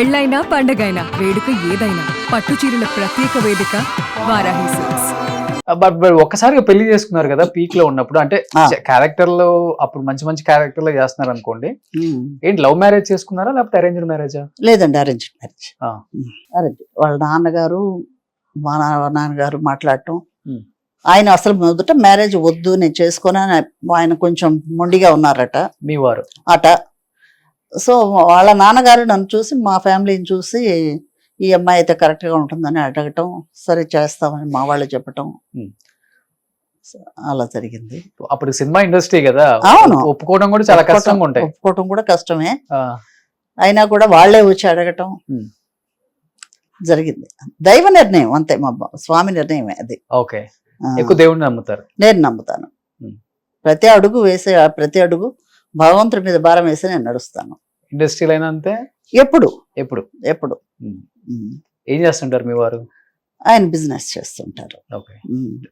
పెళ్ళైనా పండగైనా వేడుక ఏదైనా పట్టు చీరల ప్రత్యేక వేదిక వారాహి సిల్క్స్. బట్ ఒక్కసారిగా పెళ్లి చేసుకున్నారు కదా పీక్ లో ఉన్నప్పుడు, అంటే క్యారెక్టర్ లో అప్పుడు మంచి మంచి క్యారెక్టర్ లో చేస్తున్నారు అనుకోండి. ఏంటి లవ్ మ్యారేజ్ చేసుకున్నారా లేకపోతే అరేంజ్డ్ మ్యారేజా? లేదండి, అరేంజ్ మ్యారేజ్. అరేంజ్. వాళ్ళ నాన్నగారు మా నాన్నగారు మాట్లాడటం, ఆయన అసలు మొదట మ్యారేజ్ వద్దు నేను చేసుకుని, ఆయన కొంచెం మొండిగా ఉన్నారట మీ వారు అట. సో వాళ్ళ నాన్నగారు నన్ను చూసి, మా ఫ్యామిలీని చూసి, ఈ అమ్మాయి అయితే కరెక్ట్ గా ఉంటుందని అడగటం, సరే చేస్తామని మా వాళ్ళు చెప్పటం, అలా జరిగింది. అప్పుడు సినిమా ఇండస్ట్రీ కదా, అవును, ఒప్పుకోవడం కూడా చాలా కష్టంగా ఉంటాయి. ఒప్పుకోవడం కూడా కష్టమే, అయినా కూడా వాళ్ళే వచ్చి అడగటం జరిగింది. దైవ నిర్ణయం అంతే, మా స్వామి నిర్ణయమే అది. ఓకే, ఎక్కువ దేవుడిని నమ్ముతారు? నేను నమ్ముతాను. ప్రతి అడుగు వేసే, ప్రతి అడుగు భగవంతుడి మీద భారం వేసి నేను నడుస్తాను. ఇండస్ట్రీలో అయినా అంతే? ఎప్పుడు ఎప్పుడు ఎప్పుడు. ఏం చేస్తుంటారు మీ వారు? ఆయన బిజినెస్ చేస్తుంటారు. ఓకే.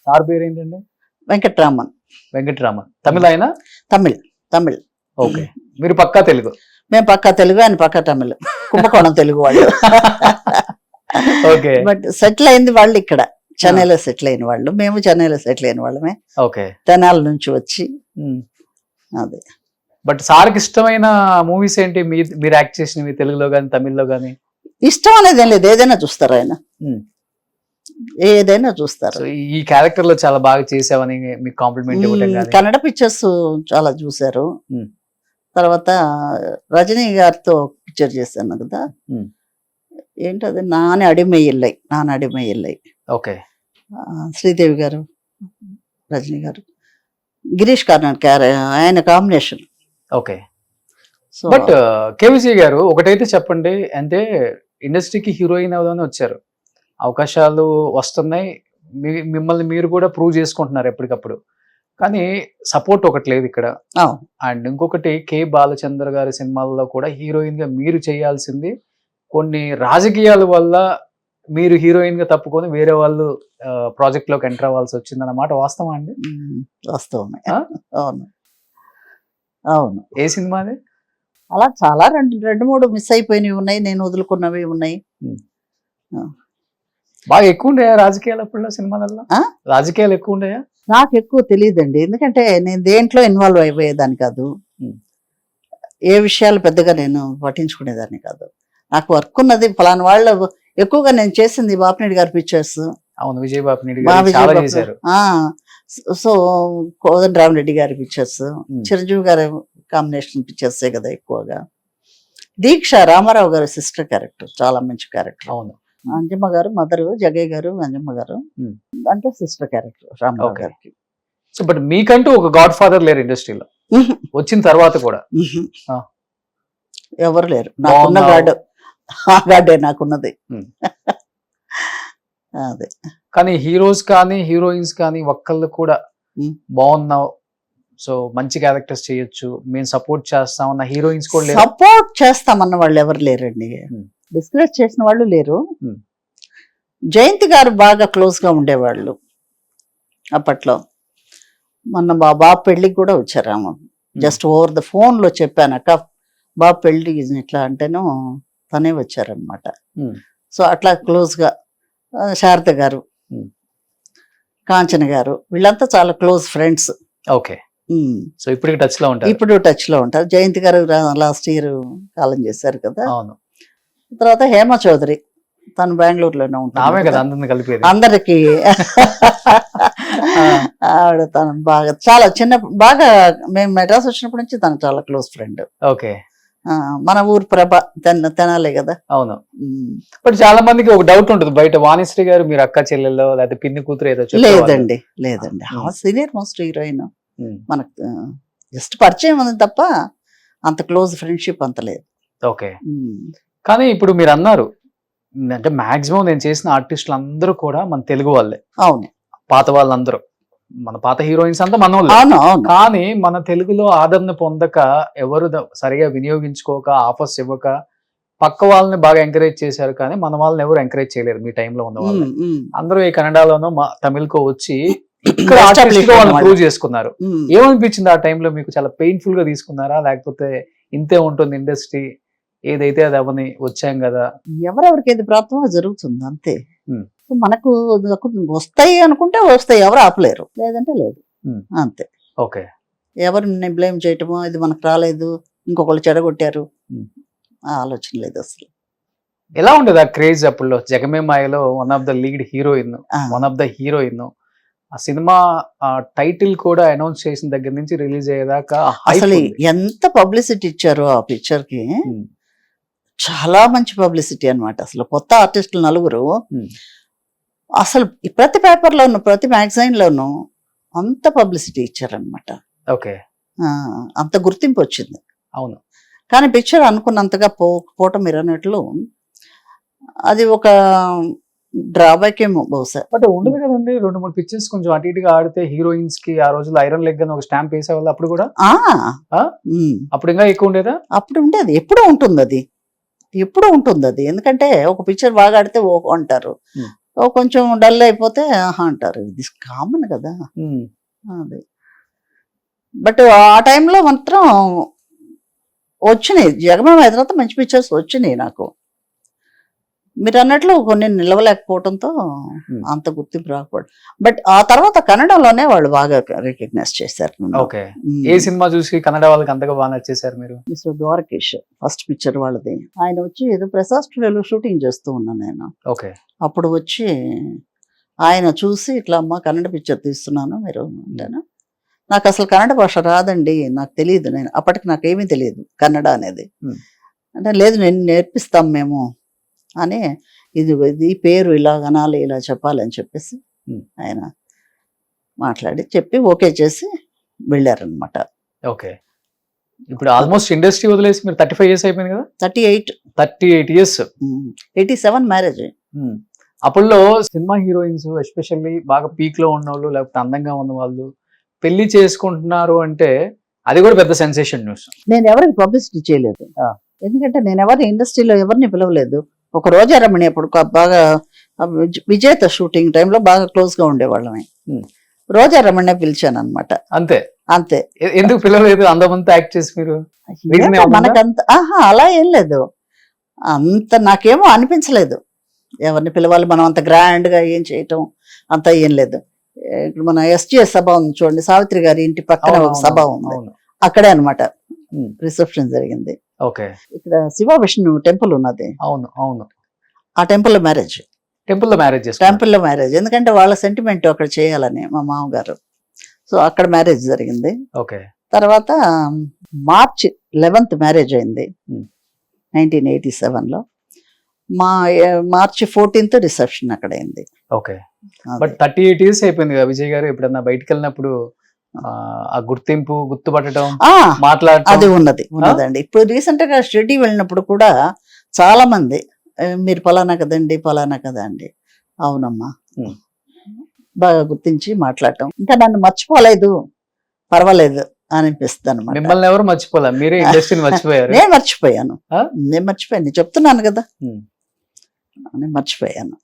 సార్ పేరు ఏంటండి? వెంకట్రామన్. వెంకట్రామన్. తమిళ ఆయన? తమిళ్. తమిళ్. ఓకే. మీరు పక్కా తెలుగు? మేము పక్కా తెలుగు, ఆయన పక్కా తమిళ్. కుంభకోణం తెలుగు వాళ్ళు. ఓకే. బట్ సెటిల్ అయింది వాళ్ళు ఇక్కడ చెన్నైలో సెటిల్ అయిన వాళ్ళు, మేము చెన్నైలో సెటిల్ అయిన వాళ్ళమే. ఓకే. తెనాల నుంచి వచ్చి. అదే. బట్ సార్కి ఇష్టమైన మూవీస్ ఏంటి మీరు యాక్ట్ చేసినవి, తెలుగులో గానీ తమిళ్లో గానీ? ఇష్టం అనేది ఏం లేదు, ఏదైనా చూస్తారు ఆయన, ఏదైనా చూస్తారు. ఈ క్యారెక్టర్ లో చాలా బాగా చేసావని మీకు కాంప్లిమెంట్ ఇవ్వడం గానీ? కన్నడ పిక్చర్స్ చాలా చూసారు. తర్వాత రజనీ గారితో పిక్చర్ చేశాను కదా, ఏంటది, నాని అడిమై ఇల్లై. నాని అడిమై ఇల్లై. ఓకే. శ్రీదేవి గారు, రజనీ గారు, గిరీష్ కార్నాడ్ ఆయన కాంబినేషన్. ఓకే. బట్ కేవిజీ గారు ఒకటైతే చెప్పండి, అంటే ఇండస్ట్రీకి హీరోయిన్ అవుదామని వచ్చారు, అవకాశాలు వస్తున్నాయి, మిమ్మల్ని మీరు కూడా ప్రూవ్ చేసుకుంటున్నారు ఎప్పటికప్పుడు, కానీ సపోర్ట్ ఒకటి లేదు ఇక్కడ. అండ్ ఇంకొకటి, కే బాలచంద్ర గారి సినిమాల్లో కూడా హీరోయిన్ గా మీరు చేయాల్సింది, కొన్ని రాజకీయాల వల్ల మీరు హీరోయిన్ గా తప్పుకొని వేరే వాళ్ళు ప్రాజెక్ట్ లోకి ఎంటర్ అవ్వాల్సి వచ్చింది అన్నమాట. వాస్తవం అండి? వాస్తవమే. అవును, అవును. ఏ సినిమా అది? అలా చాలా రెండు మూడు మిస్ అయిపోయినవి ఉన్నాయి, నేను వదులుకున్నవి ఉన్నాయి. బాగా ఎక్కువ ఉండయా రాజకీయాలు అప్పుడు సినిమాలలో? రాజకీయాలు ఎక్కువ ఉండయా? నాకు ఎక్కువ తెలియదండి, ఎందుకంటే నేను దేంట్లో ఇన్వాల్వ్ అయిపోయేదాన్ని కాదు, ఏ విషయాలు పెద్దగా నేను పట్టించుకునేదాన్ని కాదు. నాకు వర్క్ ఉన్నది ఫలానా వాళ్ళు. ఎక్కువగా నేను చేసింది బాపినేడి గారి పిక్చర్స్. అవును, విజయ్ బాపినేడి గారు చాలా చేశారు. సో కోదండరామరెడ్డి గారి పిక్చర్స్, చిరంజీవి గారి కాంబినేషన్ పిక్చర్సే కదా ఎక్కువగా. దీక్ష రామారావు గారు సిస్టర్ క్యారెక్టర్, చాలా మంచి క్యారెక్టర్. అవును. అంజమ్మ గారు మదరు, జగయ్య గారు, అంజమ్మ గారు అంటే సిస్టర్ క్యారెక్టర్ రామారావు గారికి. సో బట్ మీకంటూ ఒక గాడ్ ఫాదర్ లేరు ఇండస్ట్రీలో వచ్చిన తర్వాత కూడా? ఎవరు లేరు, నాకున్న గాడ్ ఆ గాడే నాకున్నది. అదే. కానీ హీరోస్ కానీ హీరోయిన్స్ కానీ ఒక్కళ్ళు కూడా బాగున్నావు, సో మంచి క్యారెక్టర్స్ చేయొచ్చు, మేము సపోర్ట్ చేస్తామన్న హీరోయిన్స్ కూడా సపోర్ట్ చేస్తామన్న వాళ్ళు ఎవరు లేరండి, డిస్కరేజ్ చేసిన వాళ్ళు లేరు. జయంతి గారు బాగా క్లోజ్ గా ఉండేవాళ్ళు అప్పట్లో. మొన్న బాబు పెళ్లికి కూడా వచ్చారు, జస్ట్ ఓవర్ ద ఫోన్ లో చెప్పాను, అక్క బాబు పెళ్లి ఇట్లా అంటేనో తనే వచ్చారనమాట. సో అట్లా క్లోజ్ గా. శారద గారు, కాంచన గారు, వీళ్ళంతా చాలా క్లోజ్ ఫ్రెండ్స్. ఓకే. సో ఇప్పుడు టచ్ లో ఉంటారు? ఇప్పుడు టచ్ లో ఉంటారు. జయంతి గారు లాస్ట్ ఇయర్ కాలం చేశారు కదా. అవును. తర్వాత హేమ చౌదరి, తను బెంగళూరులోనే ఉంటుంది అందరికి. ఆవిడ తను బాగా చాలా చిన్న, బాగా మేము మెడ్రాస్ వచ్చినప్పటి నుంచి తను చాలా క్లోజ్ ఫ్రెండ్. ఓకే. మన ఊరు ప్రభ తెనాలే కదా. అవును. బట్ చాలా మందికి ఒక డౌట్ ఉంటుంది బయట, వాణిశ్రీ గారు మీరు అక్క చెల్లెల్లో లేకపోతే పిన్ని కూతురు ఏదో? లేదండి, లేదండి, సీనియర్ మోస్ట్ హీరోయిన్. మనకు జస్ట్ పరిచయం ఉంది తప్ప అంత క్లోజ్ ఫ్రెండ్షిప్ అంత లేదు. ఓకే. కానీ ఇప్పుడు మీరు అన్నారు, అంటే మాక్సిమం నేను చేసిన ఆర్టిస్టులు అందరూ కూడా మన తెలుగు వాళ్ళే. అవును. పాత వాళ్ళందరూ, మన పాత హీరోయిన్స్ అంతా మన వాళ్ళు. కానీ మన తెలుగులో ఆదరణ పొందక, ఎవరు సరిగా వినియోగించుకోక, ఆఫర్స్ ఇవ్వక, పక్క వాళ్ళని బాగా ఎంకరేజ్ చేశారు, కానీ మన వాళ్ళని ఎవరు ఎంకరేజ్ చేయలేరు. మీ టైంలో ఉన్న వాళ్ళు అందరూ ఈ కన్నడలోనో తమిళకో వచ్చి ఇక్కడ వాళ్ళు ప్రూవ్ చేసుకున్నారు. ఏమనిపించింది ఆ టైంలో మీకు? చాలా పెయిన్ఫుల్ గా తీసుకున్నారా, లేకపోతే ఇంతే ఉంటుంది ఇండస్ట్రీ, ఏదైతే అది అవని వచ్చాం కదా. ఎవరెవరికి ఏది ప్రాప్తమో జరుగుతుంది అంతే. Hmm. సో మనకు వస్తాయి అనుకుంటే వస్తాయి, ఎవరు ఆపలేరు, లేదంటే లేదు. Hmm. అంతే. ఓకే. ఎవరిని బ్లేమ్ చేయటమో ఇది మనకు రాలేదు, ఇంకొకళ్ళు చెడగొట్టారు, Hmm. ఆ ఆలోచన లేదు అసలు. ఎలా ఉండేది ఆ క్రేజ్ అప్పుడు? జగమే మాయలో one of the lead heroine, ఆ, వన్ ఆఫ్ ద హీరోయిన్. ఆ సినిమా టైటిల్ కూడా అనౌన్స్ చేసిన దగ్గర నుంచి రిలీజ్ అయ్యేదాకా అసలు ఎంత పబ్లిసిటీ ఇచ్చారో ఆ పిక్చర్ కి. చాలా మంచి పబ్లిసిటీ అన్నమాట. అసలు కొత్త ఆర్టిస్టులు నలుగురు అసలు ప్రతి పేపర్లోను ప్రతి మ్యాగజైన్ లోను అంత పబ్లిసిటీ ఇచ్చారనమాట. ఓకే. అంత గుర్తింపు వచ్చింది. అవును. కానీ పిక్చర్ అనుకున్నంతగా పోవటం మీరు అన్నట్లు అది ఒక డ్రాబ్యాక్ ఏమో బహుశా. బట్ ఉండదు కదండి, 2-3 పిక్చర్స్ కొంచెం అటు ఇటుగా ఆడితే హీరోయిన్స్ కి ఆ రోజుల్లో ఐరన్ లెగ్ అని ఒక స్టాంప్ వేసేవాళ్ళు అప్పుడు కూడా. అప్పుడు ఇంకా ఎక్కువ ఉండేదా? అప్పుడు ఉండేది, ఎప్పుడూ ఉంటుంది అది, ఎప్పుడూ ఉంటుంది అది. ఎందుకంటే ఒక పిక్చర్ బాగా ఆడితే ఓ అంటారు, ఓ కొంచెం డల్ అయిపోతే ఆహా అంటారు. ఇది కామన్ కదా అది. బట్ ఆ టైంలో మాత్రం వచ్చినాయి, జగమే తర్వాత మంచి పిక్చర్స్ వచ్చినాయి నాకు. మీరు అన్నట్లు కొన్ని నిలవలేకపోవడంతో అంత గుర్తింపు రాకపోవడం. బట్ ఆ తర్వాత కన్నడలోనే వాళ్ళు బాగా రికగ్నైజ్ చేశారు. ఓకే. ఏ సినిమా చూసి కన్నడ వాళ్ళకి అంతగా బాగా నచ్చేసారు మీరు? మిస్టర్ ద్వారకేష్ ఫస్ట్ పిక్చర్ వాళ్ళది. ఆయన వచ్చి ఏదో ప్రసాద్ స్టూడియోలో షూటింగ్ చేస్తూ ఉన్నాను నేను. ఓకే. అప్పుడు వచ్చి ఆయన చూసి ఇట్లా అమ్మ కన్నడ పిక్చర్ తీస్తున్నాను మీరు అంటాను. నాకు అసలు కన్నడ భాష రాదండి, నాకు తెలియదు, నేను అప్పటికి నాకేమీ తెలియదు కన్నడ అనేది. అంటే లేదు నేను నేర్పిస్తాం మేము అని, ఇది పేరు ఇలా అనాలి ఇలా చెప్పాలి అని చెప్పేసి ఆయన మాట్లాడి చెప్పి ఓకే చేసి వెళ్ళారనమాట. ఓకే. ఇప్పుడు ఆల్మోస్ట్ ఇండస్ట్రీ వదిలేసి మీరు 35 years అయిపోయింది కదా? 38 years. 87 మ్యారేజ్. అప్పుడులో సినిమా హీరోయిన్స్ ఎస్పెషల్లీ బాగా పీక్ లో ఉన్న వాళ్ళు లేకపోతే అందంగా ఉన్న వాళ్ళు పెళ్లి చేసుకుంటున్నారు అంటే అది కూడా పెద్ద సెన్సేషన్ న్యూస్. నేను ఎవరికి పబ్లిసిటీ చేయలేదు, ఎందుకంటే నేను ఎవరి ఇండస్ట్రీలో ఎవరిని పిలవలేదు. ఒక రోజా రమణి అప్పుడు బాగా విజేత షూటింగ్ టైంలో బాగా క్లోజ్ గా ఉండేవాళ్ళమే. రోజా రమణి పిలిచాను అనమాట. అంతే. అంతే. ఎందుకు పిలవలేదు? అందమంతా యాక్ట్ చేసి మీరు మనకంత అలా ఏం లేదు, అంత నాకేమో అనిపించలేదు ఎవరిని పిలవాలి, మనం అంత గ్రాండ్ గా ఏం చేయటం అంత ఏం లేదు. ఇప్పుడు మన SGS సభ ఉంది చూడండి, సావిత్రి గారి ఇంటి పక్కన ఒక సభ ఉంది, అక్కడే అన్నమాట రిసెప్షన్ జరిగింది. ఓకే. ఇక్కడ శివ విష్ణు టెంపుల్ ఉన్నది. అవును అవును. ఆ టెంపుల్ లో మ్యారేజ్. టెంపుల్ లో మ్యారేజ్, ఎందుకంటే వాళ్ళ సెంటిమెంట్ అక్కడ చేయాలని మా మామగారు. సో అక్కడ మ్యారేజ్ జరిగింది. ఓకే. తర్వాత March 11th మ్యారేజ్ అయింది 1987లో. March 14th రిసెప్షన్ అక్కడ అయింది. ఓకే. బట్ 38 years అయిపోయింది కదా విజయ్ గారు, ఎప్పుడన్నా బయటకు వెళ్ళినప్పుడు ఆ గుర్తింపు గుర్తుపట్టడం మాట్లాడటం అది ఉన్నదండి. ఇప్పుడు రీసెంట్ గా షిరిడి వెళ్ళినప్పుడు కూడా చాలా మంది మీరు పలానా కదండి పలానా కదా అండి, అవునమ్మా బాగా గుర్తించి మాట్లాడటం. ఇంకా నన్ను మర్చిపోలేదు, పర్వాలేదు అనిపిస్తుంది అనమాట. మిమ్మల్ని ఎవరు మర్చిపోలే, మీరే ఇండస్ట్రీని మర్చిపోయారు. నేను మర్చిపోయాను చెప్తున్నాను కదా, నేను మర్చిపోయాను.